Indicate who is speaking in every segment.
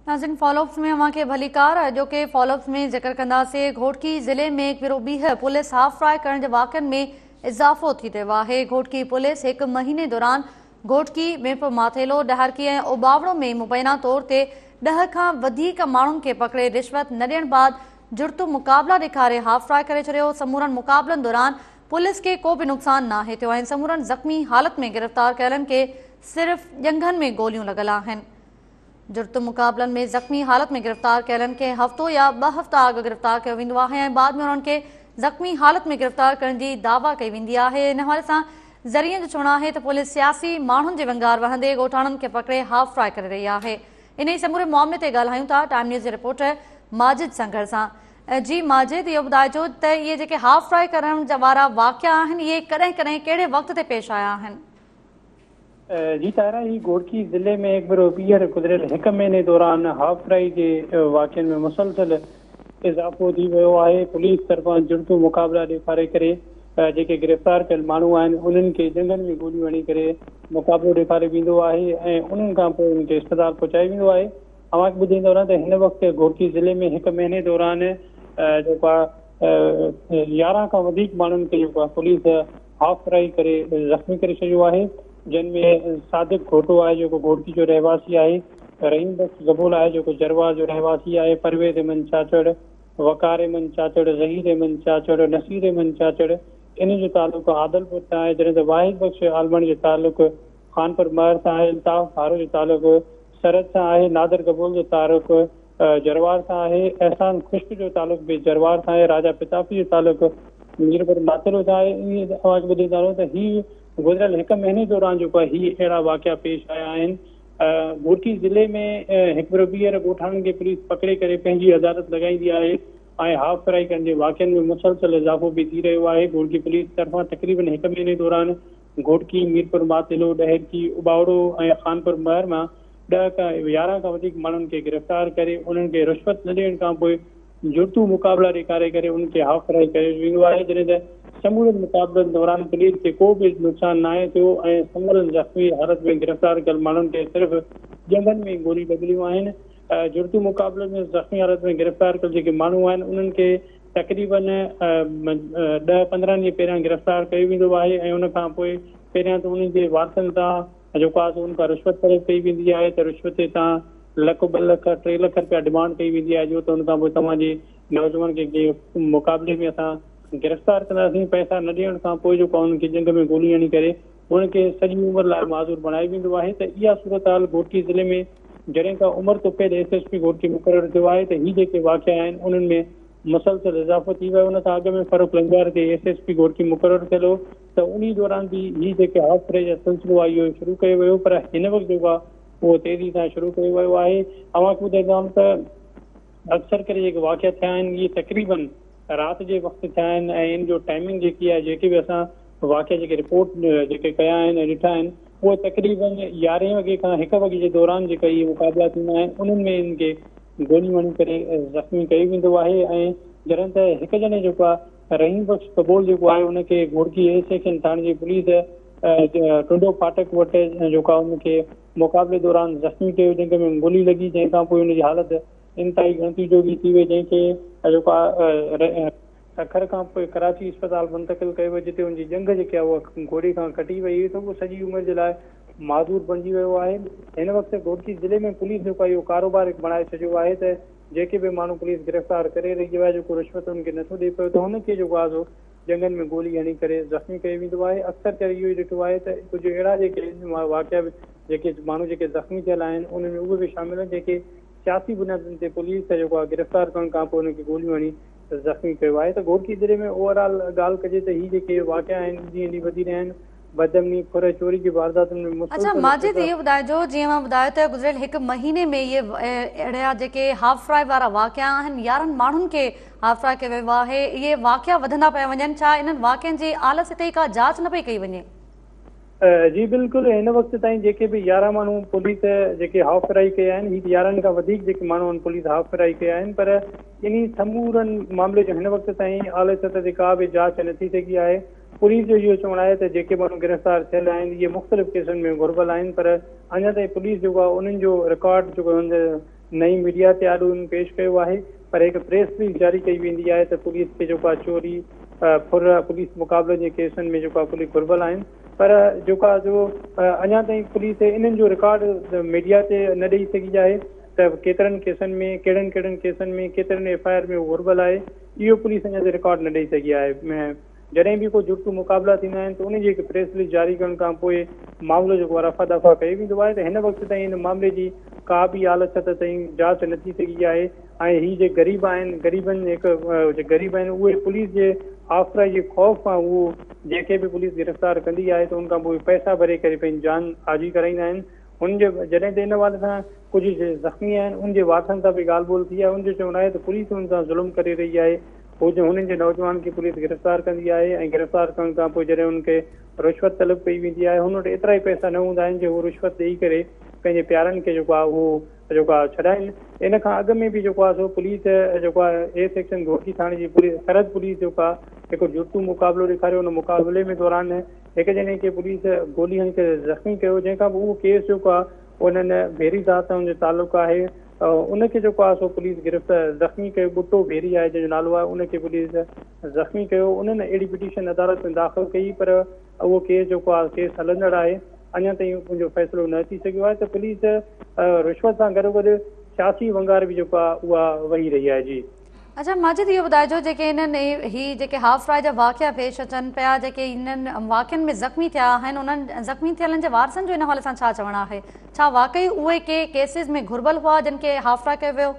Speaker 1: नाज़रीन, फॉलोअप्स में अवां खे भली कार जो के फॉलोअप्स में जिक्र कंदासीं। घोटकी ज़िले में हिकु भेरो ॿीहर पुलिस हाफ फ्राई करण जे वाक़िअनि में इज़ाफ़ो थी रहियो आहे। घोटकी पुलिस हिकु महीने दौरान घोटकी, मिरप, माथेलो, डहरकी ऐं उबावड़ो में मुबैना तौर ते 10 खां वधीक माण्हुनि खे पकड़े रिश्वत न ॾियण बाद जुर्तु मुक़ाबला ॾेखारे हाफ फ्राई करे छॾियो। समूरनि मुक़ाबलनि दौरान पुलिस खे को बि नुक़सानु नाहे थियो ऐं समूरनि ज़ख़्मी हालत में गिरफ़्तार कयलनि खे सिर्फ़ ॼंघनि में गोलियूं लॻल आहिनि। जुर्त मुक़ाबलनि में ज़ख़्मी हालत में गिरफ़्तार कयलनि खे हफ़्तो या 2 हफ़्ता अॻु गिरफ़्तार कयो वेंदो आहे ऐं बाद में उन्हनि खे ज़ख़्मी हालत में गिरफ़्तार करण जी दावा कई वेंदी आहे। इन हवाले सां ज़रिए जो चवणु आहे त पुलिस सियासी माण्हुनि जे वंगार वहंदे ॻोठाणनि खे पकड़े हाफ फ्राई करे रही आहे। इन ई समूरे मामले ते ॻाल्हायूं था टाइम न्यूज़ जे रिपोर्टर माजिद संगर सां। जी माजिद, इहो ॿुधाइजो त इहे जेके हाफ फ्राई करण जा वारा वाक़िया आहिनि इहे कॾहिं कॾहिं कहिड़े वक़्त ते पेश आया आहिनि?
Speaker 2: जी तारा, ही घोटकी ज़िले में हिकु भेरो ॿीहर गुज़िरियल 1 महीने दौरान हाफ फ्राई जे वाक़िअनि में मुसलसल इज़ाफ़ो थी वियो आहे। पुलिस तरफ़ां जुर्तु मुक़ाबला ॾेखारे करे जेके गिरफ़्तार कयल माण्हू आहिनि उन्हनि खे ॼंघनि में गोलियूं हणी करे मुक़ाबिलो ॾेखारे वेंदो आहे ऐं उन्हनि खां पोइ उन्हनि खे अस्पताल पहुचाए वेंदो आहे। तव्हांखे ॿुधाईंदो रहां त हिन वक़्तु घोटकी ज़िले में 1 महीने दौरान जेको आहे 11 खां वधीक माण्हुनि खे जेको आहे पुलिस हाफ फ्राई करे ज़ख़्मी करे छॾियो आहे, जिनमें सादिक घोटो आहे जेको घोटकी जो रहवासी आहे, रहीम बख्श गबोल आहे जेको जरवा जो रहवासी आहे, परवेज़ अहमद चाचड़, वकार अहमद चाचड़, ज़हीर अहमद चाचड़, नसीर अहमद चाचड़, इन जो तालुक आदलपुर सां आहे। जॾहिं त वाहिद बख्श आलमण जो तालुक खानपुर महर सां आहे, अल्ताफ़ फारो जो तालुक सरहद सां आहे, नादर गबोल जो तालुक जरवार सां आहे, एहसान खुश्क जो तालुक भी जरवार सां आहे, राजा पिताफी जो तालुक मीरपुर माथेलो सां आहे। ईअं तव्हांखे ॿुधाईंदा रहो त ही गुज़िरियल 1 महीने दौरान जेको आहे ही अहिड़ा वाक़िया पेश आया आहिनि। घोटकी ज़िले में हिकु भेरो ॿीहर ॻोठाणनि खे पुलिस पकड़े करे पंहिंजी अदालत लॻाईंदी आहे ऐं हाफ फ्राई करण जे वाक़िअनि में मुसलसल इज़ाफ़ो बि थी रहियो आहे। घोटकी पुलिस तरफ़ां तक़रीबन 1 महीने दौरान घोटकी, मीरपुर माथेलो, डहरकी, उबावड़ो ऐं खानपुर महर मां 11 खां वधीक माण्हुनि खे गिरफ़्तार करे उन्हनि खे रिश्वत न ॾियण खां पोइ जुर्तू मुक़ाबला ॾेखारे करे उन्हनि खे हाफ फ्राई करे वेंदो आहे। जॾहिं त समूरनि मुक़ाबलनि दौरान पुलिस खे को बि नुक़सानु न आहे थियो ऐं समूरनि ज़ख़्मी हालत में गिरफ़्तार कयल माण्हुनि खे सिर्फ़ु ॼंघनि में गोली लॻलियूं आहिनि। जुर्तू मुक़ाबलनि में ज़ख़्मी हालत में गिरफ़्तार कयल जेके माण्हू आहिनि उन्हनि खे तक़रीबन 10-15 ॾींहं पहिरियां गिरफ़्तार कयो वेंदो आहे ऐं उन खां पोइ पहिरियां त उन्हनि जे वारसनि सां जेको आहे उनखां रिश्वत तलब कई वेंदी आहे त रिश्वत ते तव्हां 1 लाख 3 लाख रुपया डिमांड कई वेंदी आहे जो त उन खां पोइ तव्हांजे नौजवान खे मुक़ाबले में असां गिरफ़्तार कंदासीं। पैसा न ॾियण खां पोइ जेको आहे उनखे ॼंघ में गोली हणी करे उनखे सॼी उमिरि लाइ माज़ूर बणाए वेंदो आहे। त इहा सूरत हाल घोटकी ज़िले में जॾहिं खां उमिरि तुपे SSP घोटकी मुक़ररु थियो आहे त ही जेके वाक़िया आहिनि उन्हनि में मुसलसल इज़ाफ़ो थी वियो। उन खां अॻु में फ़ारूक लंगर ते SSP घोटकी मुक़ररु थियल हो त उन दौरान बि ही जेके हाफ फ्राई जो सिलसिलो आहे इहो शुरू कयो वियो, पर हिन वक़्तु जेको आहे उहो तेज़ी सां शुरू कयो वियो आहे। तव्हांखे ॿुधाईंदुमि त अक्सर करे जेके वाक़िया थिया आहिनि इहे तक़रीबन राति जे वक़्तु थिया आहिनि ऐं इन जो टाइमिंग जेकी आहे जेके बि असां वाक़िया जेके रिपोर्ट जेके कया आहिनि ऐं ॾिठा आहिनि उहे तक़रीबन 11 वॻे खां 1 वॻे जे दौरान जेका इहे मुक़ाबला थींदा आहिनि उन्हनि में इनखे गोलियूं हणी करे ज़ख़्मी कयो वेंदो आहे। ऐं जॾहिं त हिकु ॼणे जेको आहे रहीम बख्श कबोल जेको आहे उनखे घोटकी A सेक्शन थाणे जी पुलिस टुंडो फाटक वटि जेको आहे उनखे मुक़ाबले दौरान ज़ख़्मी कयो, जंहिंखे में गोली लॻी, जंहिंखां पोइ उनजी हालत इंतिहाई गणती जोगी थी वई, जंहिंखे जेको आहे अखर खां पोइ कराची अस्पताल मुंतक़िल कयो वियो जिते उनजी ॼंघ जेकी आहे उहा गोली खां कटी वई हुई त उहो सॼी उमिरि जे लाइ माज़ूर बणिजी वियो आहे। हिन वक़्तु घोटकी ज़िले में पुलिस जेको आहे इहो कारोबार हिकु बणाए छॾियो आहे त जेके बि माण्हू पुलिस गिरफ़्तार करे रही आहे जेको रिश्वत उनखे नथो ॾेई पियो त हुनखे जेको आहे सो ॼंघनि में गोली हणी करे ज़ख़्मी कयो वेंदो आहे। अक्सर करे इहो ई ॾिठो आहे त कुझु अहिड़ा जेके वाक़िया जेके माण्हू जेके ज़ख़्मी थियल आहिनि उनमें उहे बि शामिल आहिनि जेके सियासी बुनियादनि ते पुलिस जेको आहे गिरफ़्तार करण खां पोइ उनखे गोलियूं हणी ज़ख़्मी कयो आहे। त घोटकी ज़िले में ओवरऑल ॻाल्हि कजे त ही जेके वाक़िया आहिनि ॾींहं ॾींहुं वधी रहिया आहिनि, बदअमनी, खुर चोरी जी वारदातुनि में।
Speaker 1: अच्छा माजिद, इहो ॿुधाइजो जीअं मां ॿुधायो त गुज़िरियल 1 महीने में इहे अहिड़ा जेके हाफ फ्राई वारा वाक़िया आहिनि 11 माण्हुनि खे हाफ फ्राई कयो वियो आहे, इहे वाक़िया वधंदा पिया वञनि, छा इन्हनि वाक़ियनि जी आल सिते का जांच न पई कई वञे?
Speaker 2: जी बिल्कुलु, हिन वक़्तु ताईं जेके बि 11 माण्हू पुलिस जेके हाफ फ्राई कया आहिनि ही 11 खां वधीक जेके माण्हू आहिनि पुलिस हाफ फ्राई कया आहिनि, पर इन समूरनि मामले जो हिन वक़्तु ताईं आले सतह ते का बि जांच नथी सघी आहे। पुलिस जो इहो चवणु आहे त जेके माण्हू गिरफ़्तार थियल आहिनि इहे मुख़्तलिफ़ केसनि में घुरिबल आहिनि, पर अञा ताईं पुलिस जेको आहे उन्हनि जो रिकॉर्ड जेको नई मीडिया ते आॾो पेश कयो आहे। पर हिकु प्रेस रिलीज़ जारी कई वेंदी आहे त पुलिस खे जेको आहे चोरी फुर पुलिस मुक़ाबले जे केसनि में जेको आहे पुलिस घुरिबल आहिनि। पर जेको आहे जो अञा ताईं पुलिस इन्हनि जो रिकॉर्ड मीडिया ते न ॾेई सघी आहे त केतिरनि केसनि में कहिड़नि केसनि में केतिरनि FIR में घुरिबल आहे, इहो पुलिस अञा ताईं रिकॉर्ड न ॾेई सघी आहे। जॾहिं बि को जुर्तू मुक़ाबला थींदा आहिनि त उनजी हिकु प्रेस रिलीज़ जारी करण खां पोइ मामिलो जेको आहे रफ़ा दफ़ा कयो वेंदो आहे। त हिन वक़्तु ताईं हिन मामले जी का बि हालत ताईं जांच न थी सघी आहे। ऐं हीअ जे ग़रीब आहिनि, ग़रीब आहिनि उहे पुलिस जे आफ़राई जे ख़ौफ़ खां उहो जेके बि पुलिस गिरफ़्तार कंदी आहे त उनखां पोइ पैसा भरे करे पंहिंजी जान हाजी कराईंदा आहिनि। हुनजे जॾहिं त इन वारे सां कुझु ज़ख़्मी आहिनि उनजे वारसनि सां बि ॻाल्हि ॿोल थी आहे। उनजो चवणु आहे त पुलिस हुन सां ज़ुल्म करे रही आहे। हुननि जे नौजवान खे पुलिस गिरफ़्तार कंदी आहे ऐं गिरफ़्तार करण खां पोइ जॾहिं हुनखे रिश्वत तलब कई वेंदी आहे, हुन वटि एतिरा ई पैसा न हूंदा आहिनि जो हू रिश्वत ॾेई करे पंहिंजे प्यारनि खे जेको आहे उहो जेको आहे छॾाइनि। इन खां अॻु में बि जेको आहे सो पुलिस जेको आहे A सेक्शन घोटकी थाणे जी पुलिस सरहद पुलिस जेको आहे हिकु जुर्तू मुक़ाबिलो ॾेखारियो। हुन मुक़ाबले में दौरान हिकु ॼणे खे पुलिस गोली हणी करे ज़ख़्मी कयो, जंहिंखां पोइ उहो केस जेको आहे उन्हनि भेरी सां जो तालुक़ु आहे उनखे जेको आहे सो पुलिस गिरफ़्तार ज़ख़्मी कयो। बुटो भेरी आहे जंहिंजो नालो आहे, उनखे पुलिस ज़ख़्मी कयो। उन्हनि अहिड़ी पिटीशन अदालत में दाख़िल कई पर उहो केस जेको आहे केस हलंदड़ आहे। अञा ताईं मुंहिंजो फ़ैसिलो न थी सघियो आहे त पुलिस रिश्वत सां गॾोगॾु सियासी वंगार बि जेको आहे उहा वही रही आहे। जी
Speaker 1: अच्छा माजिद, इहो ॿुधाइजो जेके इन्हनि ही जेके हाफ़राई जा वाक़िया पेश अचनि पिया, जेके इन्हनि वाक़ियनि में ज़ख़्मी थिया आहिनि, उन्हनि ज़ख़्मी थियलनि जे वारसनि जो इन हवाले सां छा चवणु आहे? छा वाक़ई उहे के केसिस में घुरिबल हुआ जिन खे हाफ़राई कयो वियो?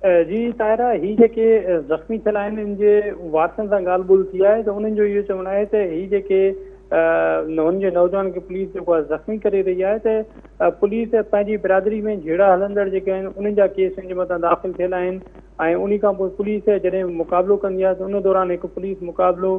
Speaker 2: जी ताहिरा, ही जेके ज़ख़्मी थियल आहिनि इन जे वारसनि सां ॻाल्हि ॿोल थी आहे त उन्हनि जो इहो चवणु आहे त ही जेके हुनजे नौजवान खे पुलिस जेको आहे ज़ख़्मी करे रही आहे त पुलिस पंहिंजी बिरादरी में झेड़ा हलंदड़ जेके आहिनि उन्हनि जा केस जे मथां दाख़िल थियल आहिनि। ऐं उन खां पोइ पुलिस जॾहिं मुक़ाबिलो कंदी आहे त उन दौरान हिकु पुलिस मुक़ाबिलो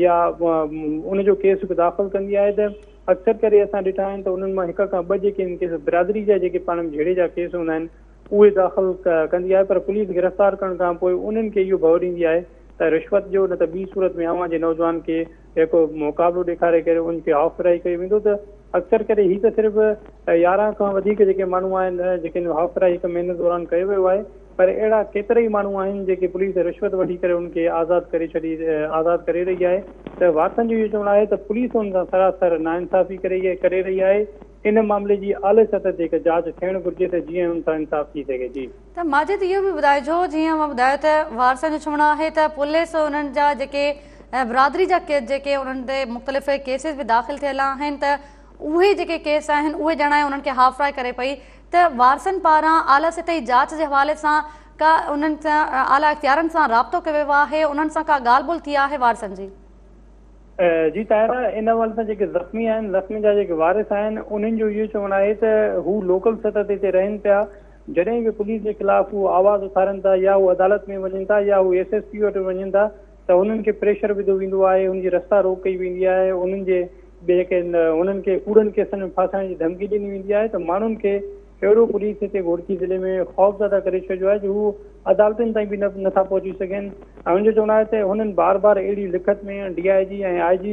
Speaker 2: या उनजो केस बि दाख़िल कंदी आहे त अक्सर करे असां ॾिठा आहिनि त उन्हनि मां हिक खां ॿ जेके आहिनि केस बिरादरी जा जेके पाण में झेड़े जा केस हूंदा आहिनि उहे दाख़िल कंदी आहे। पर पुलिस गिरफ़्तार करण खां पोइ उन्हनि खे इहो भउ ॾींदी आहे त रिश्वत जो न त ॿी सूरत में अव्हां जे नौजवान खे हिकु मुक़ाबिलो ॾेखारे करे उनखे हाफ़राई कयो वेंदो। त अक्सर करे हीअ त सिर्फ़ु 11 खां वधीक जेके माण्हू आहिनि जेके हाफ़राई हिकु महीने दौरान कयो वियो आहे। पर अहिड़ा केतिरा ई माण्हू आहिनि जेके पुलिस रिश्वत वठी करे उनखे आज़ादु करे रही आहे। त वारसनि जो इहो चवणु आहे त पुलिस हुन सां सरासर नाइंसाफ़ी करे रही आहे। इन मामले जी आले सतह ते हिकु जांच थियणु घुरिजे त जीअं हुन सां इंसाफ़ थी सघे। जी
Speaker 1: त माजिद, इहो बि ॿुधाइजो जीअं मां ॿुधायो त वारसनि जो चवणु आहे त पुलिस उन्हनि जा जेके बिरादरी जा जेके उन्हनि ते मुख़्तलिफ़ केसिस बि दाख़िल थियल आहिनि त उहे जेके केस आहिनि उहे ॼणा उन्हनि खे हाफ़राई करे पई। त वारसनि पारां आला सतही जांच जे हवाले सां का उन्हनि सां आला इख़्तियारनि सां राब्तो कयो वियो आहे, उन्हनि सां का ॻाल्हि ॿोल थी आहे वारसनि जी?
Speaker 2: जी ताहिरा, इन हवाले सां जेके ज़ख़्मी आहिनि, ज़ख़्मी जा जेके वारिस आहिनि उन्हनि जो इहो चवणु आहे त हू लोकल सतह ते रहनि पिया। जॾहिं बि पुलिस जे ख़िलाफ़ हू आवाज़ उथारनि था या हू अदालत में वञनि था या हू SSP वटि वञनि था त उन्हनि खे प्रेशर विधो वेंदो आहे, उनजी रस्ता रोक कई वेंदी आहे, उन्हनि जे जेके उन्हनि खे कूड़नि केसनि में फासाइण जी धमकी ॾिनी वेंदी आहे। त माण्हुनि खे अहिड़ो पुलिस हिते घोटकी ज़िले में ख़ौफ़ज़दा करे छॾियो आहे जो हू अदालतुनि ताईं बि नथा पहुची सघनि। ऐं हुनजो चवणु आहे त हुननि बार बार अहिड़ी लिखत में DIG ऐं IG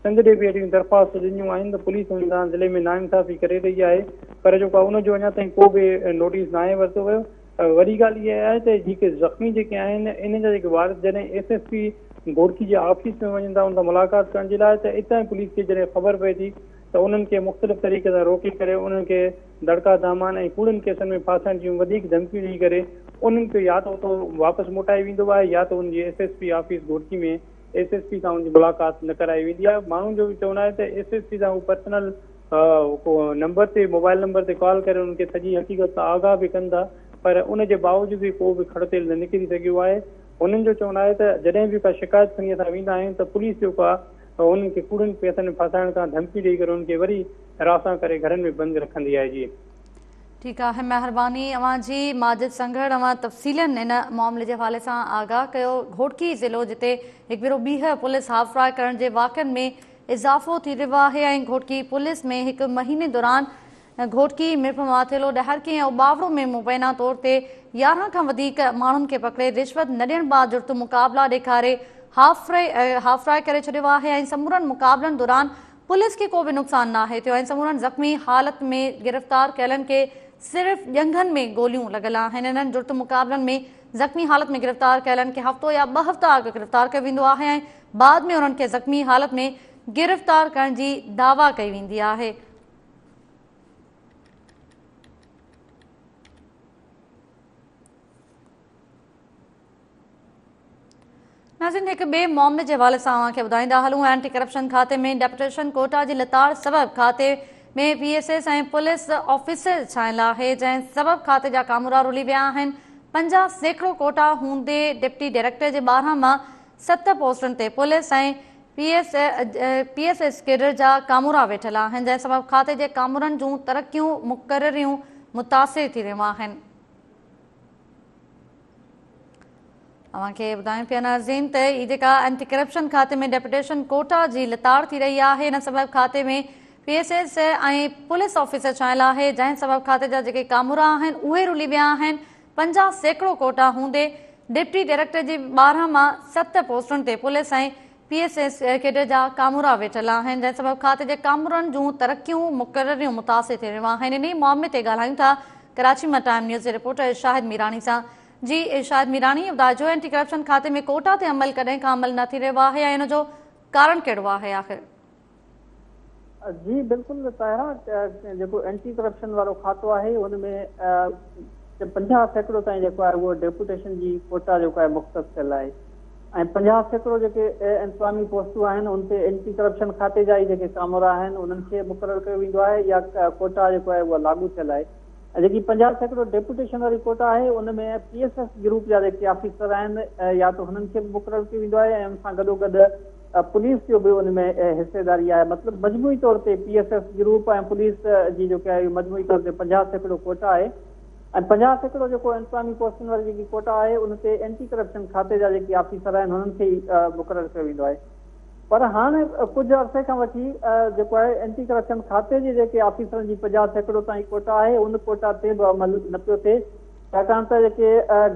Speaker 2: सिंध ॾे बि अहिड़ियूं दरख़्वास्त ॾिनियूं आहिनि त पुलिस हुन सां ज़िले में नाइंसाफ़ी करे रही आहे। पर जेको आहे उनजो अञा ताईं को बि नोटिस न आहे वरितो वियो। वॾी ॻाल्हि इहा आहे त जेके ज़ख़्मी जेके आहिनि इन जा जेके वारिस जॾहिं SSP घोटकी जे ऑफिस में वञनि था उन सां मुलाक़ात करण जे लाइ त इतां पुलिस खे जॾहिं ख़बर पए थी त उन्हनि खे मुख़्तलिफ़ तरीक़े सां रोके करे उन्हनि खे दड़का दामान ऐं कूड़नि केसनि में फासाइण जूं वधीक धमकियूं ॾेई करे उन्हनि खे या त उतो वापसि मोटाए वेंदो आहे या त उनजी SSP ऑफिस घोटकी में SSP सां उनजी मुलाक़ात न कराई वेंदी आहे। माण्हुनि जो बि चवणु आहे त SSP सां हू पर्सनल नंबर ते मोबाइल नंबर ते कॉल करे उनखे सॼी हक़ीक़त सां आगाह बि कनि था। पर उनजे बावजूद बि को बि खड़तेल न निकिरी सघियो आहे। उन्हनि जो चवणु आहे त जॾहिं बि का शिकायत खणी असां वेंदा आहियूं त पुलिस जेको आहे उन्हनि खे कूड़नि पैसनि में फासाइण खां धमकी ॾेई करे उनखे वरी रासां करे घरनि में बंदि रखंदी आहे। जी
Speaker 1: ठीकु आहे, महिरबानी अव्हांजी माजिद संघड़। अव्हां तफ़सीलनि इन मामले जे हवाले सां आगाह कयो। घोटकी ज़िलो जिते हिकु भेरो ॿीहर पुलिस हाफ़राई करण जे वाक़िअनि में इज़ाफ़ो थी रहियो आहे ऐं घोटकी पुलिस में हिकु महीने दौरान घोटकी मिर्फ माथेलो ॾहरकी ऐं उॿावड़ो में मुबैना तौर ते 11 खां वधीक माण्हुनि खे पकिड़े रिश्वत न ॾियण बाबति जुर्त मुक़ाबला ॾेखारे हाफ़राई करे छॾियो आहे ऐं समूरनि मुक़ाबलनि दौरान पुलिस खे को बि नुक़सानु न आहे थियो ऐं समूरनि ज़ख़्मी हालत में गिरफ़्तार कयलनि खे सिर्फ़ ॼंघनि में गोलियूं लॻल आहिनि। इन्हनि जुर्त मुक़ाबलनि में ज़ख़्मी हालत में गिरफ़्तार कयलनि खे हफ़्तो या 2 हफ़्ता अॻु गिरफ़्तार कयो वेंदो आहे ऐं बाद में उन्हनि खे ज़ख़्मी हालत में गिरफ़्तार करण जी दावा कई वेंदी आहे। नाज़रीन, एक ॿिए मामले के हवाले से अव्हांखे ॿुधाईंदा हलूं। एंटी करप्शन खाते में डेपुटेशन कोटा की लताड़ सबब खाते में PSS ऐं पुलिस ऑफिसर छायल है, जैं सबब खाते जा कामूरा रुली विया आहिनि। 50% कोटा हूंदे डिप्टी डायरेक्टर के 12 मां 7 पोस्टन ते पुलिस ऐं PSS केडर जा कामूरा वेठल आहिनि, जैं सबब खाते के कामूरनि जूं तरक्कियूं मुक़ररियूं मुतासिर थी रहियूं आहिनि। अव्हांखे ॿुधायूं पिया नाज़रीन त ई जेका एंटी करप्शन खाते में डेपुटेशन कोटा जी लताड़ थी रही आहे, इन सबब खाते में PSS ऐं पुलिस ऑफिसर छायल आहे, जंहिं सबब खाते जा जेके कामूरा आहिनि उहे रुली विया आहिनि। 50% कोटा हूंदे डिप्टी डायरेक्टर जी 12 मां 7 पोस्टुनि ते पुलिस ऐं PSS केडर जा कामूरा वेठल आहिनि, जंहिं सबब खाते जे कामूरनि जूं तरक्कियूं मुक़ररियूं मुतासिर थी रहियूं आहिनि। इन मामले ते ॻाल्हायूं था कराची मां टाइम न्यूज़ जे रिपोर्टर शाहिद मीरानी सां। जी शाहिद मीरानी, ॿुधाइजो एंटी करप्शन खाते में कोटा ते अमल कॾहिं खां अमल न थी रहियो आहे ऐं इन जो कारण कहिड़ो आहे आख़िर?
Speaker 3: जी बिल्कुलु ताहिरा, जेको एंटी करप्शन वारो खातो आहे उनमें 50% ताईं जेको आहे उहो डेपुटेशन जी कोटा जेको आहे मुख़्तस थियल आहे ऐं 50% जेके इंतज़ामी पोस्टूं आहिनि उन ते एंटी करप्शन खाते जा ई जेके कामूरा आहिनि उन्हनि खे मुक़ररु कयो वेंदो आहे या कोटा जेको आहे उहा लागू थियल आहे। जेकी 50% डेपुटेशन वारी कोटा आहे उनमें PSS ग्रुप जा जेके ऑफिसर आहिनि या तो हुननि खे मुक़ररु कयो वेंदो आहे ऐं उन सां गॾोगॾु पुलिस जो भी उनमें हिस्सेदारी है। मतलब मजमूई तौर पे PSS ग्रुप ऐं पुलिस जी जेका आहे मजमूई तौर ते 50% कोटा है ऐं 50% जेको इंतज़ामी पोस्टुनि वारी जेकी कोटा आहे उन ते एंटी करप्शन खाते जा जेके ऑफिसर आहिनि हुननि खे ई मुक़ररु कयो वेंदो आहे। पर हाणे कुझु अरसे खां वठी जेको आहे एंटी करप्शन खाते जे जेके ऑफिसरनि जी 50% ताईं कोटा आहे उन कोटा ते बि अमल न पियो थिए, छाकाणि त जेके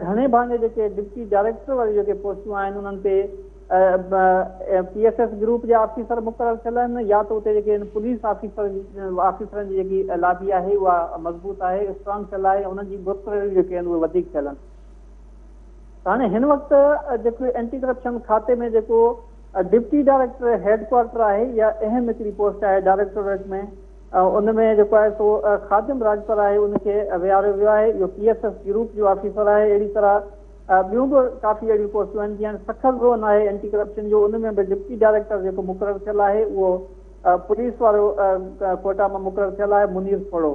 Speaker 3: घणे भाङे जेके डिप्टी डायरेक्टर वारी जेके पोस्टूं आहिनि उन्हनि ते PSS ग्रुप जा ऑफिसर मुक़ररु थियल आहिनि या त उते जेके पुलिस ऑफिसरनि जी जेकी लाबी आहे उहा मज़बूत आहे, स्ट्रॉन्ग थियल आहे, उन्हनि जी मुक़ररियूं जेके आहिनि उहे वधीक थियल आहिनि। हाणे हिन वक़्तु जेको एंटी करप्शन खाते में जेको डिप्टी डायरेक्टर हेडक्वार्टर आहे या अहम हिकिड़ी पोस्ट आहे डायरेक्टोरेट में, उनमें जेको आहे सो खादिम राजपर आहे उनखे विहारियो वियो आहे। इहो PSS ग्रुप जो ऑफिसर आहे। अहिड़ी तरह ॿियूं बि काफ़ी अहिड़ियूं पोस्टूं आहिनि जीअं सखल ज़ोन आहे एंटी करप्शन जो, उनमें बि डिप्टी डायरेक्टर जेको मुक़ररु थियल आहे उहो पुलिस वारो कोटा में मुक़ररु थियल आहे, मुनीर फोड़ो।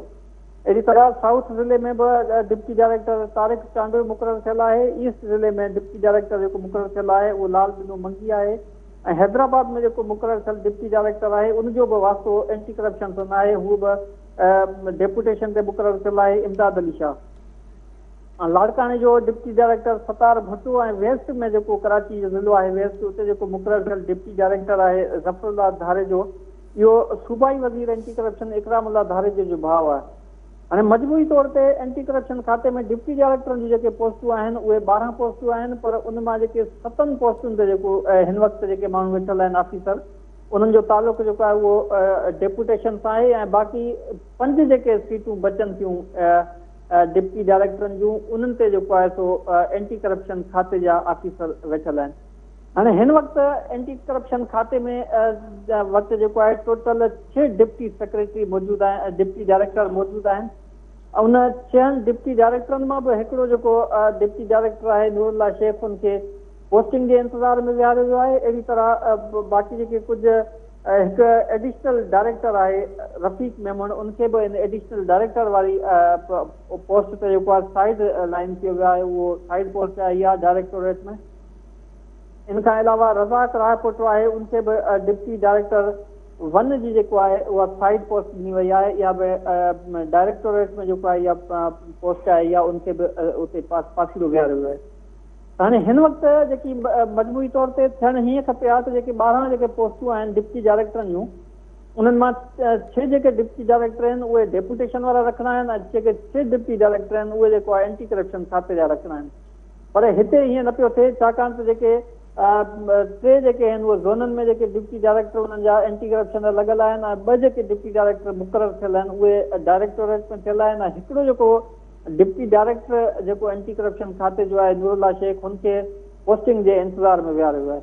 Speaker 3: अहिड़ी तरह साउथ ज़िले में बि डिप्टी डायरेक्टर तारिक चांडो मुक़ररु थियल आहे। ईस्ट ज़िले में डिप्टी डायरेक्टर जेको मुक़ररु थियल आहे उहो लाल बिनो मंगी आहे ऐं हैदराबाद में जेको मुक़ररु थियल डिप्टी डायरेक्टर आहे उनजो बि वास्तो एंटी करप्शन सां न आहे, हू बि डेपुटेशन ते मुक़ररु थियल आहे इमदाद अली शाह। लाड़काने जो डिप्टी डायरेक्टर सतार भट्टो ऐं वेस्ट में जेको कराची जो ज़िलो आहे वेस्ट उते जेको मुक़ररु थियल डिप्टी डायरेक्टर आहे ज़फरुल्लाह धारे जो, इहो सूबाई वज़ीर एंटी करप्शन इकरामुल्लाह धारे जो भाउ आहे। हाणे मजमूई तौर ते एंटी करप्शन खाते में डिप्टी डायरेक्टरनि जी जेके पोस्टूं आहिनि उहे 12 पोस्टूं आहिनि, पर उन मां जेके 7 पोस्टुनि ते जेको हिन वक़्तु जेके माण्हू वेठल आहिनि ऑफिसर उन्हनि जो तालुक़ु जेको आहे उहो डेपुटेशन सां आहे ऐं बाक़ी 5 जेके सीटूं बचनि थियूं डिप्टी डायरेक्टरनि जूं उन्हनि ते जेको आहे सो एंटी करप्शन खाते जा ऑफिसर वेठल आहिनि। हाणे हिन वक़्तु एंटी करप्शन खाते में वक़्तु जेको आहे टोटल 6 डिप्टी सेक्रेटरी मौजूदु आहिनि, डिप्टी डायरेक्टर मौजूदु आहिनि। उन 6 डिप्टी डायरेक्टरनि मां बि हिकिड़ो जेको डिप्टी डायरेक्टर आहे नूरुल्लाह शेख उनखे पोस्टिंग जे इंतज़ार में विहारियो वियो आहे। अहिड़ी तरह बाक़ी जेके कुझु हिकु एडिशनल डायरेक्टर आहे रफ़ीक मेमन, उनखे बि एडिशनल डायरेक्टर वारी पोस्ट ते जेको आहे साइड लाइन कयो वियो आहे, उहो साइड पोस्ट आहे इहा डायरेक्टोरेट में। इन खां अलावा रज़ाक रायपुट आहे उनखे बि डिप्टी डायरेक्टर 1 जी जेको आहे उहा साइड पोस्ट ॾिनी वई आहे, इहा बि डायरेक्टोरेट में जेको आहे इहा पोस्ट आहे इहा उनखे बि उते पासीरो विहारियो वियो आहे। हाणे हिन वक़्तु जेकी मजमूई तौर ते थियणु हीअं खपे हा त जेके 12 जेके पोस्टूं आहिनि डिप्टी डायरेक्टरनि जूं उन्हनि मां 6 जेके डिप्टी डायरेक्टर आहिनि उहे डेपुटेशन वारा रखणा आहिनि ऐं जेके 6 डिप्टी डायरेक्टर आहिनि उहे जेको आहे एंटी करप्शन खाते जा रखणा आहिनि। पर हिते हीअं न पियो थिए, छाकाणि त जेके टे जेके आहिनि उहे ज़ोननि में जेके डिप्टी डायरेक्टर उन्हनि जा एंटी करप्शन लॻल आहिनि ऐं ॿ जेके डिप्टी डायरेक्टर मुक़ररु थियल आहिनि उहे डायरेक्टोरेट में थियल आहिनि ऐं हिकिड़ो जेको डिप्टी डायरेक्टर जेको एंटी करप्शन खाते जो आहे नूरुल्ला शेख हुनखे पोस्टिंग जे इंतज़ार में विहारियो वियो आहे।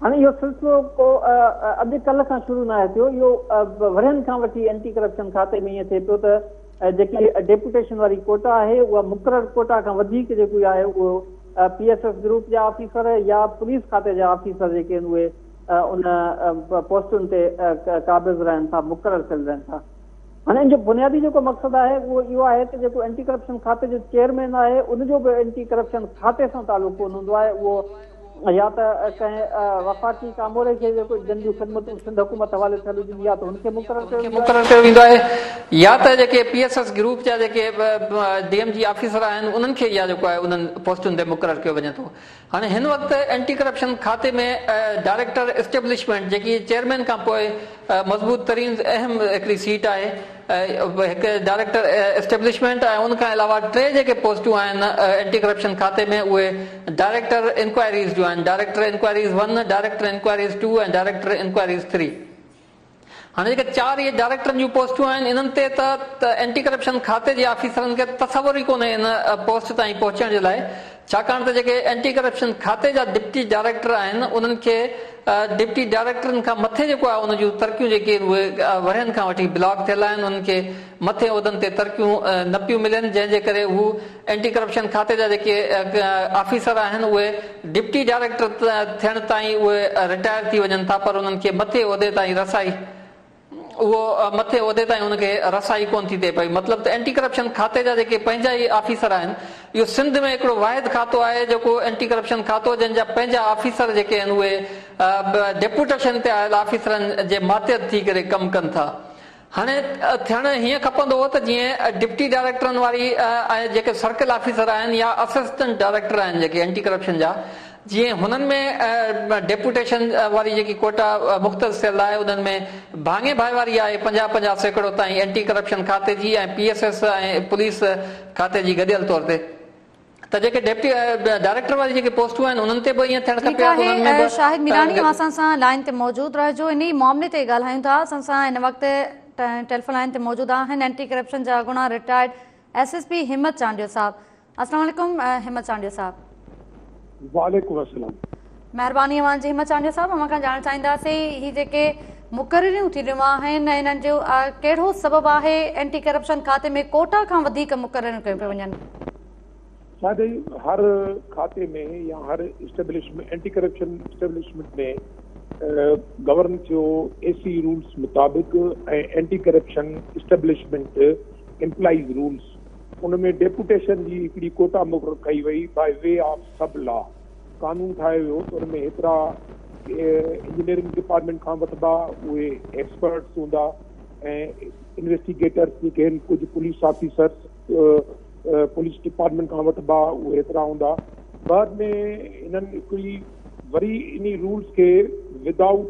Speaker 3: हाणे इहो सिलसिलो को अॼु कल्ह खां शुरू न आहे थियो, इहो वरहनि खां वठी एंटी करप्शन खाते में ईअं थिए पियो त जेकी डेप्यूटेशन वारी कोटा आहे उहा मुक़ररु कोटा खां वधीक जेको आहे उहो PSS ग्रुप जा ऑफिसर या पुलिस खाते जा ऑफिसर जेके आहिनि उहे उन पोस्टुनि ते क़ाबिज़ रहनि था, मुक़ररु थियल रहनि था। हाणे इन जो बुनियादी जेको मक़सदु आहे उहो इहो आहे त जेको एंटी करप्शन खाते जो चेयरमैन आहे उनजो बि एंटी करप्शन खाते सां तालुक़ु कोन हूंदो आहे, उहो या त कंहिं वफ़ाक़ी कामोरे खे जेको जन जूं ख़िदमतूं सिंध हुकूमत हवाले थियल हुजनि या त हुनखे मुक़ररु
Speaker 4: कयो वेंदो आहे या त जेके PSS ग्रुप जा जेके DMG ऑफिसर आहिनि उन्हनि खे इहा जेको आहे उन्हनि पोस्टुनि ते मुक़ररु कयो वञे थो। हाणे हिन वक़्तु एंटी करप्शन खाते में डायरेक्टर एस्टेब्लिशमेंट जेकी चेयरमैन खां पोइ मज़बूत तरीन अहम हिकिड़ी सीट आहे, हिकु डायरेक्टर एस्टेब्लिशमेंट ऐं उनखां अलावा टे जेके पोस्टूं आहिनि एंटी करप्शन खाते में उहे डायरेक्टर इंक्वायरीज़ जो आहिनि, डायरेक्टर इंक्वायरीज़ 1, डायरेक्टर इंक्वायरीज़ 2 ऐं डायरेक्टर इंक्वायरीज़ 3। हाणे जेके 4 इहे डायरेक्टरनि जूं पोस्टूं आहिनि इन्हनि ते त एंटी करप्शन खाते जे ऑफिसरनि खे तसवुर ई कोन्हे इन पोस्ट ताईं पहुचण जे लाइ, छाकाणि त जेके एंटी करप्शन खाते जा डिप्टी डायरेक्टर आहिनि उन्हनि खे डिप्टी डायरेक्टरनि खां मथे जेको आहे उन जूं तरक़ियूं जेके उहे वरहनि खां वठी ब्लॉक थियल आहिनि, उन्हनि खे मथे उहिदनि ते तरक़ियूं न पियूं मिलनि, जंहिंजे करे हू एंटी करप्शन खाते जा जेके ऑफिसर आहिनि उहे डिप्टी डायरेक्टर थियण ताईं उहे रिटायर थी वञनि था, पर उन्हनि खे मथे उहिदे ताईं मथे उहिदे ताईं हुनखे रसाई कोन थी थिए पई। मतिलबु त एंटी करप्शन खाते जा जेके पंहिंजा ई ऑफिसर आहिनि, इहो सिंध में हिकिड़ो वाहिद खातो आहे जेको एंटी करप्शन खातो जंहिंजा पंहिंजा ऑफिसर जेके आहिनि उहे डेप्यूटेशन ते आयल ऑफिसरनि जे मातिहत थी करे कमु कनि था। हाणे थियण हीअं खपंदो हो त जीअं डिप्टी डायरेक्टरनि वारी जेके सर्कल ऑफिसर आहिनि या असिस्टेंट डायरेक्टर आहिनि जेके एंटी करप्शन जा, जीअं हुननि में डेप्यूटेशन वारी जेकी कोटा मुख़्तस थियल आहे उन्हनि में भाङे भाईवारी आहे 50-50% ताईं एंटी करप्शन खाते जी ऐं PSS ऐं पुलिस खाते जी गॾियल तौर ते, त जेके डेप्टी डायरेक्टर वारी जेके पोस्टूं आहिनि उन्हनि ते बि ईअं थियणु खपे।
Speaker 1: शाहिद मीरानी असां सां लाइन ते मौजूदु रहिजो, इन मामले ते ॻाल्हायूं था। असां सां हिन वक़्तु टेलीफोन लाइन ते मौजूदु आहिनि एंटी करप्शन जा अॻूणा रिटायर्ड SSP हिम्मत चांडियो साहब। अस्सलाम वालेकुम हिम्मत चांडियो साहब।
Speaker 5: वालेकुम अस्सलाम।
Speaker 1: महिरबानी अवां जी हिम्मत चांडियो साहब, अवां खां ॼाणणु चाहींदासीं ही जेके मुक़ररियूं थी रहियूं आहिनि इन्हनि जो कहिड़ो सबबु आहे एंटी करप्शन खाते में कोटा खां वधीक मुक़ररियूं कयूं पियूं वञनि?
Speaker 5: शायदि हर खाते में या हर एस्टेब्लिशमेंट एंटी करप्शन एस्टेब्लिशमेंट में गवर्न थियो AC रूल्स मुताबिक़ ऐं anti corruption establishment employees rules उनमें डेप्यूटेशन जी हिकिड़ी कोटा मुक़ररु कई वई बाय वे ऑफ सब लॉ, कानून ठाहियो वियो त उनमें हेतिरा इंजीनियरिंग डिपार्टमेंट खां वठिबा उहे एक्सपर्ट्स हूंदा ऐं इन्वेस्टिगेटर्स जेके आहिनि, कुझु पुलिस ऑफिसर्स पुलिस डिपार्टमेंट खां वठिबा उहे हेतिरा हूंदा। बाद में इन्हनि हिकिड़ी वरी इन रूल्स खे without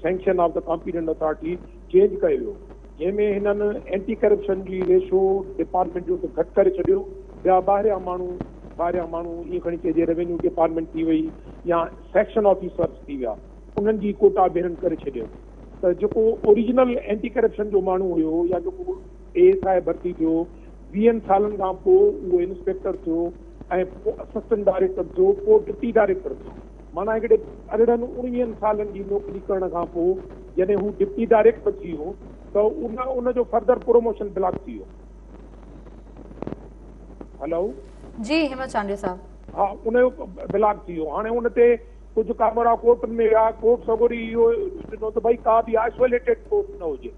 Speaker 5: sanction of the competent authority change कयो वियो, जंहिंमें हिननि एंटी करप्शन जी रेशो डिपार्टमेंट जो घटि करे छॾियो। ॿिया ॿाहिरियां माण्हू ईअं खणी चइजे रेवेन्यू डिपार्टमेंट थी वई या सेक्शन ऑफिसर्स थी विया, उन्हनि जी कोटा ॿेहरनि करे छॾियो। त जेको ओरिजिनल एंटी करप्शन जो माण्हू हुयो या जेको ASI भर्ती थियो 20 सालनि खां पोइ उहो इंस्पेक्टर थियो ऐं पोइ असिस्टेंट डायरेक्टर थियो, पोइ डिप्टी डायरेक्टर थियो, माना हिकिड़े अरिड़हनि 19 सालनि जी नौकिरी करण खां पोइ जॾहिं हू डिप्टी डायरेक्टर थी वियो त उनजो फर्दर प्रमोशन ब्लॉक थी वियो। हेलो
Speaker 1: जी हिम्मत चांडियो साहब।
Speaker 5: हाँ, उनजो ब्लॉक थी वियो। हाणे उन ते कुझु कामरा कोर्टनि में विया, कोर्ट सगोरी इहो ॾिनो त भई का बि आइसोलेटेड पोस्ट न हुजे,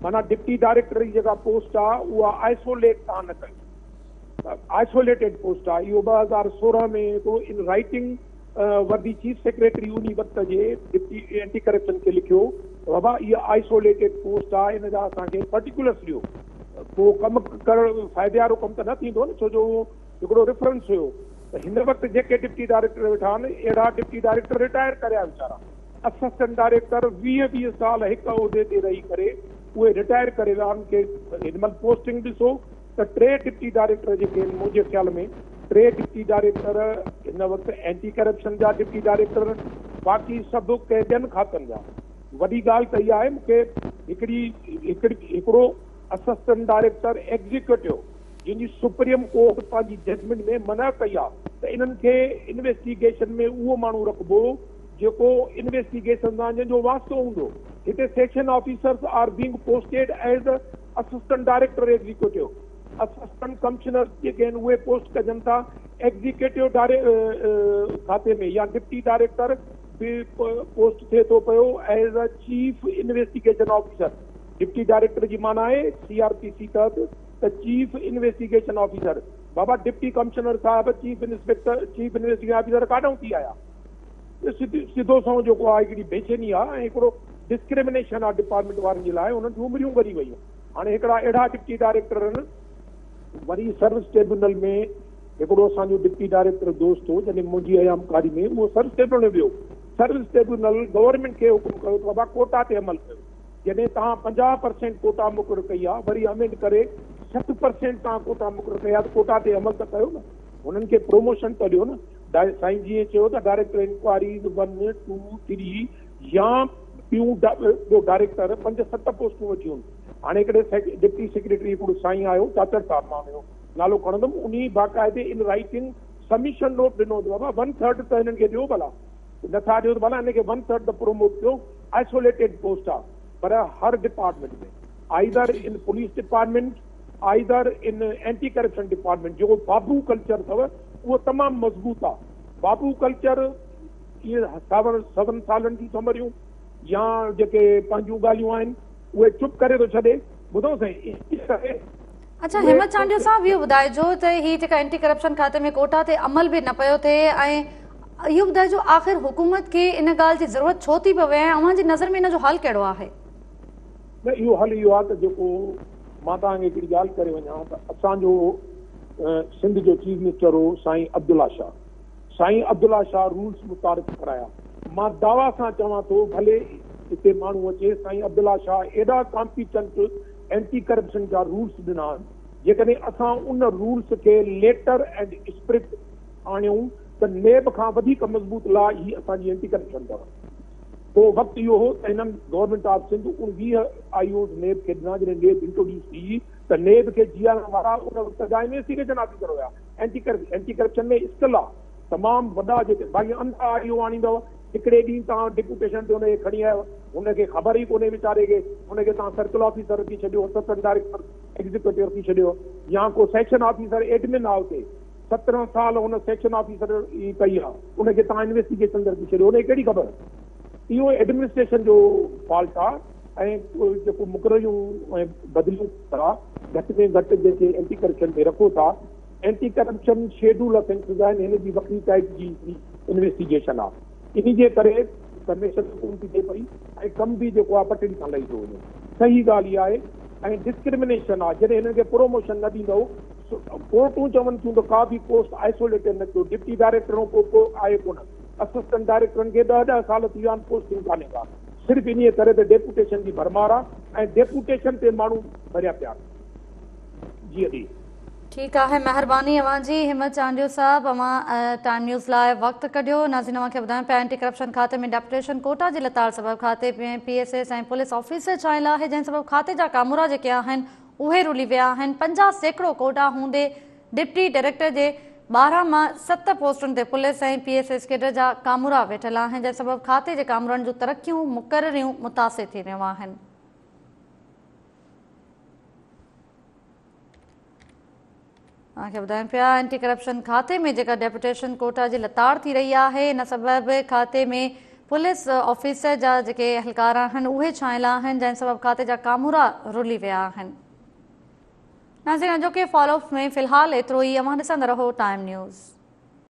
Speaker 5: माना डिप्टी डायरेक्टर जी जेका पोस्ट आहे उहा आइसोलेट तव्हां न कयो, आइसोलेटेड पोस्ट आहे। इहो 2016 में हिकिड़ो इन राइटिंग वर्दी चीफ सेक्रेटरी उन वक़्त जे डिप्टी एंटी करप्शन खे लिखियो बाबा इहा आइसोलेटेड पोस्ट आहे, इन जा असांखे पर्टिकुलर्स ॾियो। पोइ कमु करणु फ़ाइदे वारो कमु त न थींदो न, छो जो हिकिड़ो रेफरेंस हुयो त हिन वक़्तु जेके डिप्टी डायरेक्टर वेठा आहिनि अहिड़ा डिप्टी डायरेक्टर रिटायर करिया वीचारा, असिस्टेंट डायरेक्टर 20 साल हिकु उहिदे ते रही करे उहे रिटायर करे विया। उन्हनि खे हिन महिल पोस्टिंग ॾिसो त 3 डिप्टी डायरेक्टर जेके आहिनि मुंहिंजे ख़्याल में 3 डिप्टी डायरेक्टर इन वक्त एंटी करप्शन जा डिप्टी डायरेक्टर, बाक़ी सब कंहिं खातनि जा। वॾी ॻाल्हि त इहा आहे मूंखे हिकिड़ो असिस्टेंट डायरेक्टर एग्जीक्यूटिव जिनकी सुप्रीम कोर्ट पंहिंजी जजमेंट में मना कई आहे त इन्हनि खे इन्वेस्टिगेशन में उहो माण्हू रखबो जेको इन्वेस्टिगेशन सां जंहिंजो वास्तो हूंदो। हिते section officers are being posted as assistant director executive, assistant commissioner जेके आहिनि उहे पोस्ट कजनि था एग्जीक्यूटिव खाते में, या डिप्टी डायरेक्टर बि पोस्ट थिए थो पियो as a chief investigation officer. Deputy director जी माना आहे CRPC तहत त चीफ इन्वेस्टिगेशन ऑफिसर। बाबा डिप्टी कमिश्नर साहब चीफ इन्वेस्टिगेशन ऑफिसर काॾों थी आया? सिधो सो जेको आहे हिकिड़ी बेचैनी आहे ऐं हिकिड़ो डिस्क्रिमिनेशन आहे डिपार्टमेंट वारनि जे लाइ, उन्हनि जूं उमिरियूं वधी वयूं। हाणे हिकिड़ा अहिड़ा डिप्टी डायरेक्टर आहिनि, वरी सर्विस ट्रिब्यूनल में हिकिड़ो असांजो डिप्टी डायरेक्टर दोस्त हो जॾहिं मुंहिंजी हयामकारी में उहो सर्विस ट्रिब्यूनल में वियो। सर्विस ट्रिब्यूनल गवर्नमेंट खे हुकुम कयो त बाबा कोटा ते अमल कयो। जॾहिं तव्हां 50% कोटा मुक़ररु कई आहे, वरी अमेंड करे 60% तव्हां कोटा मुक़ररु कया त कोटा ते अमल त कयो न, हुननि खे प्रमोशन त ॾियो न। साईं जीअं चयो त डायरेक्टर इंक्वायरीज़ 1, 2, 3 या ॿियो डायरेक्टर 5-7 पोस्टूं वठियूं। हाणे हिकिड़े डिप्टी सेक्रेटरी हिकिड़ो साईं आयो, चाचर साहब, मां हुनजो नालो खणंदुमि, उन बाक़ाइदे इन राइटिंग सबमिशन नोट ॾिनो त बाबा 1/3 त हिननि खे ॾियो भला, नथा ॾियो त भला हिनखे 1/3 त प्रोमोट कयो। आइसोलेटेड पोस्ट आहे पर हर डिपार्टमेंट में, either in police department, either in anti corruption department. जेको बाबू कल्चर अथव उहो तमामु मज़बूत आहे। बाबू कल्चर इहे 7 सालनि जी समरियूं या जेके पंहिंजूं ॻाल्हियूं आहिनि उहे चुप करे थो छॾे। ॿुधो साईं।
Speaker 1: अच्छा हिम्मत चांडियो साहब, इहो ॿुधाइजो त ही जेका एंटी करप्शन खाते में कोटा ते अमल बि न पियो थिए, ऐं इहो ॿुधाइजो आख़िर हुकूमत खे इन ॻाल्हि जी ज़रूरत छो थी पवे ऐं अव्हां जी नज़र में इन जो हल कहिड़ो आहे?
Speaker 5: न, इहो हल इहो आहे त जेको मां तव्हांखे हिकिड़ी ॻाल्हि करे वञा त असांजो सिंध जो चीफ मिनिस्टर हो साईं अब्दुल्ला शाह। साईं अब्दुल्ला शाह रूल्स मुतारिफ़ कराया। मां दावा सां चवां थो भले हिते माण्हू अचे, साईं अब्दुल्ला शाह एॾा कॉम्पिटेंट एंटी करप्शन जा रूल्स ॾिना आहिनि, जेकॾहिं असां उन रूल्स खे लेटर एंड स्पिरिट आणियूं त नेब खां वधीक मज़बूत ला ही असांजी एंटी करप्शन अथव। पोइ वक़्तु इहो हो त हिननि गवर्नमेंट ऑफ सिंध 19 IOs नेब खे ॾिना। जॾहिं नेब इंट्रोड्यूस थी त नेब खे जीअण वारा उन वक़्त जा इन्वेस्टिगेशन ऑफिसर हुया। एंटी करप्शन में स्किल आहे तमामु वॾा, जेके भाई अंधा IO आणींदव, हिकिड़े ॾींहुं तव्हां डिप्यूटेशन ते हुनखे खणी आयो, हुनखे ख़बर ई कोन्हे वीचारे खे, हुनखे तव्हां सर्कल ऑफिसर रखी छॾियो, असिस्टेंट डायरेक्टर एग्जीक्यूटिव रखी छॾियो, या को सेक्शन ऑफिसर एडमिन आहे हुते 17 साल हुन सेक्शन ऑफिसर ई कई आहे, हुनखे तव्हां इन्वेस्टिगेशन रखी छॾियो, हुनखे कहिड़ी ख़बर? इहो एडमिनिस्ट्रेशन जो फॉल्ट आहे। ऐं जेको मुक़ररियूं ऐं बदिलियूं था घटि में घटि जेके एंटी करप्शन में रखो था, एंटी करप्शन शेड्यूल ऑफेंसिस आहिनि, हिन जी वक्री टाइप जी इन्वेस्टिगेशन आहे। इन जे करे कन्वेशन कोन थी थिए पई ऐं कम बि जेको आहे पटड़ी सां लही थो वञे। सही ॻाल्हि इहा आहे। ऐं डिस्क्रिमिनेशन आहे, जॾहिं हिनखे प्रोमोशन न ॾींदव, कोर्टूं चवनि थियूं त का बि पोस्ट आइसोलेटेड न कयो। डिप्टी डायरेक्टरों को आहे कोन, असिस्टेंट डायरेक्टरनि खे 10-10 साल थी विया आहिनि, पोस्टिंग कान्हे का। सिर्फ़ु इन करे त डेपुटेशन जी भरमार आहे ऐं डेपुटेशन ते माण्हू भरिया पिया आहिनि। जी दी
Speaker 1: ठीक है, मेहरबानी अवां जी हिम्मत चांडियो साहब, अवां टाइम न्यूज़ लाइ वक्त कढियो। नाज़रीन अवां खे ॿुधायां पिया एंटी करप्शन खाते में डेपुटेशन कोटा जे लताड़ सबब खाते में PSS ऐं पुलिस ऑफिसर ठाहियल आहे, जंहिं सबब खाते जा कामूरा जेके आहिनि उहे रुली विया आहिनि। 50% कोटा हूंदे डिप्टी डायरेक्टर जे 12 मां 7 पोस्टुनि ते पुलिस ऐं PSS केडर जा कामूरा वेठल आहिनि, जंहिं सबब खाते जे कामूरनि जूं तरक़ियूं मुक़ररियूं मुतासिर थी रहियूं आहिनि। तव्हांखे ॿुधाइनि पिया एंटी करप्शन खाते में जेका डेपुटेशन कोटा जी लताड़ थी रही आहे, इन सबबि खाते में पुलिस ऑफिसर जा जेके अहलकार आहिनि उहे छायल आहिनि, जंहिं सबबि खाते जा कामूरा रुली विया आहिनि। नाज़रीन, अॼोके फॉलोअप में फ़िलहाल एतिरो ई। अवां ॾिसंदा रहो टाइम न्यूज़।